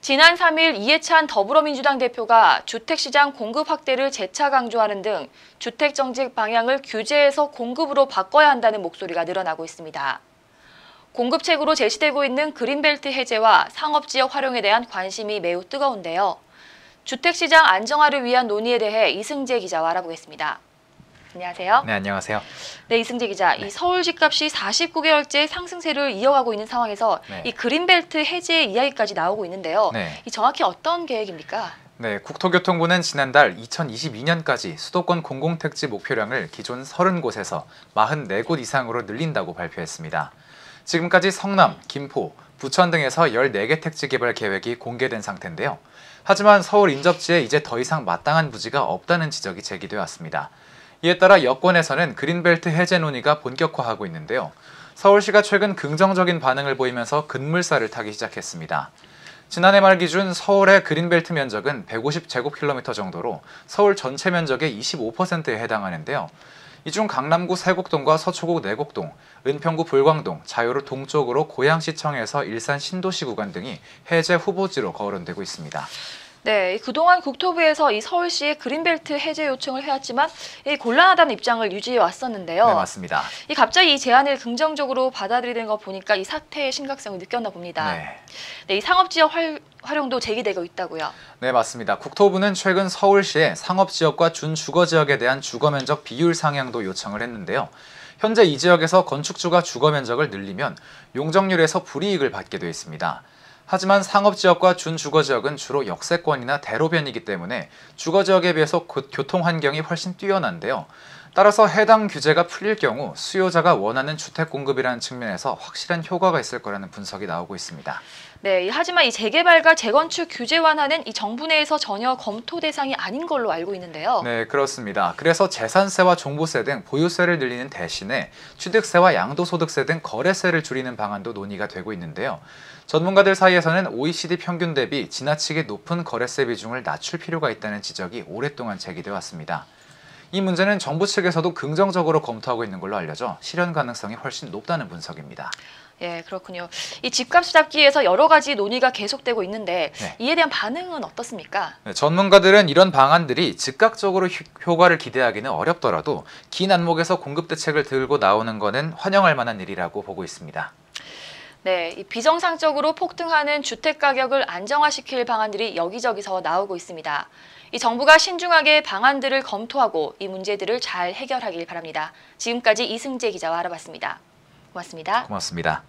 지난 3일 이해찬 더불어민주당 대표가 주택시장 공급 확대를 재차 강조하는 등 주택정책 방향을 규제에서 공급으로 바꿔야 한다는 목소리가 늘어나고 있습니다. 공급책으로 제시되고 있는 그린벨트 해제와 상업지역 활용에 대한 관심이 매우 뜨거운데요. 주택시장 안정화를 위한 논의에 대해 이승재 기자와 알아보겠습니다. 안녕하세요. 네, 안녕하세요. 네, 이승재 기자. 이 서울 집값이 49개월째 상승세를 이어가고 있는 상황에서 이 그린벨트 해제 이야기까지 나오고 있는데요. 이 정확히 어떤 계획입니까? 네, 국토교통부는 지난달 2022년까지 수도권 공공택지 목표량을 기존 30곳에서 44곳 이상으로 늘린다고 발표했습니다. 지금까지 성남, 김포, 부천 등에서 14개 택지 개발 계획이 공개된 상태인데요. 하지만 서울 인접지에 이제 더 이상 마땅한 부지가 없다는 지적이 제기되어 왔습니다. 이에 따라 여권에서는 그린벨트 해제 논의가 본격화하고 있는데요. 서울시가 최근 긍정적인 반응을 보이면서 급물살을 타기 시작했습니다. 지난해 말 기준 서울의 그린벨트 면적은 150제곱킬로미터 정도로 서울 전체 면적의 25%에 해당하는데요. 이 중 강남구 세곡동과 서초구 내곡동, 은평구 불광동, 자유로 동쪽으로 고양시청에서 일산 신도시 구간 등이 해제 후보지로 거론되고 있습니다. 네, 그동안 국토부에서 이 서울시의 그린벨트 해제 요청을 해왔지만 곤란하다는 입장을 유지해 왔었는데요. 네, 맞습니다. 갑자기 이 제안을 긍정적으로 받아들이는 거 보니까 이 사태의 심각성을 느꼈나 봅니다. 네, 이 상업지역 활용도 제기되고 있다고요. 네, 맞습니다. 국토부는 최근 서울시에 상업지역과 준주거지역에 대한 주거면적 비율 상향도 요청을 했는데요. 현재 이 지역에서 건축주가 주거면적을 늘리면 용적률에서 불이익을 받게 되어 있습니다. 하지만 상업지역과 준주거지역은 주로 역세권이나 대로변이기 때문에 주거지역에 비해서 교통 환경이 훨씬 뛰어난데요. 따라서 해당 규제가 풀릴 경우 수요자가 원하는 주택 공급이라는 측면에서 확실한 효과가 있을 거라는 분석이 나오고 있습니다. 네, 하지만 이 재개발과 재건축 규제 완화는 이 정부 내에서 전혀 검토 대상이 아닌 걸로 알고 있는데요. 네, 그렇습니다. 그래서 재산세와 종부세 등 보유세를 늘리는 대신에 취득세와 양도소득세 등 거래세를 줄이는 방안도 논의가 되고 있는데요. 전문가들 사이에서는 OECD 평균 대비 지나치게 높은 거래세 비중을 낮출 필요가 있다는 지적이 오랫동안 제기되어 왔습니다. 이 문제는 정부 측에서도 긍정적으로 검토하고 있는 걸로 알려져 실현 가능성이 훨씬 높다는 분석입니다. 예, 그렇군요. 이 집값 잡기에서 여러 가지 논의가 계속되고 있는데 이에 대한 반응은 어떻습니까? 네, 전문가들은 이런 방안들이 즉각적으로 효과를 기대하기는 어렵더라도 긴 안목에서 공급 대책을 들고 나오는 것은 환영할 만한 일이라고 보고 있습니다. 네, 이 비정상적으로 폭등하는 주택 가격을 안정화시킬 방안들이 여기저기서 나오고 있습니다. 이 정부가 신중하게 방안들을 검토하고 이 문제들을 잘 해결하길 바랍니다. 지금까지 이승재 기자와 알아봤습니다. 고맙습니다. 고맙습니다.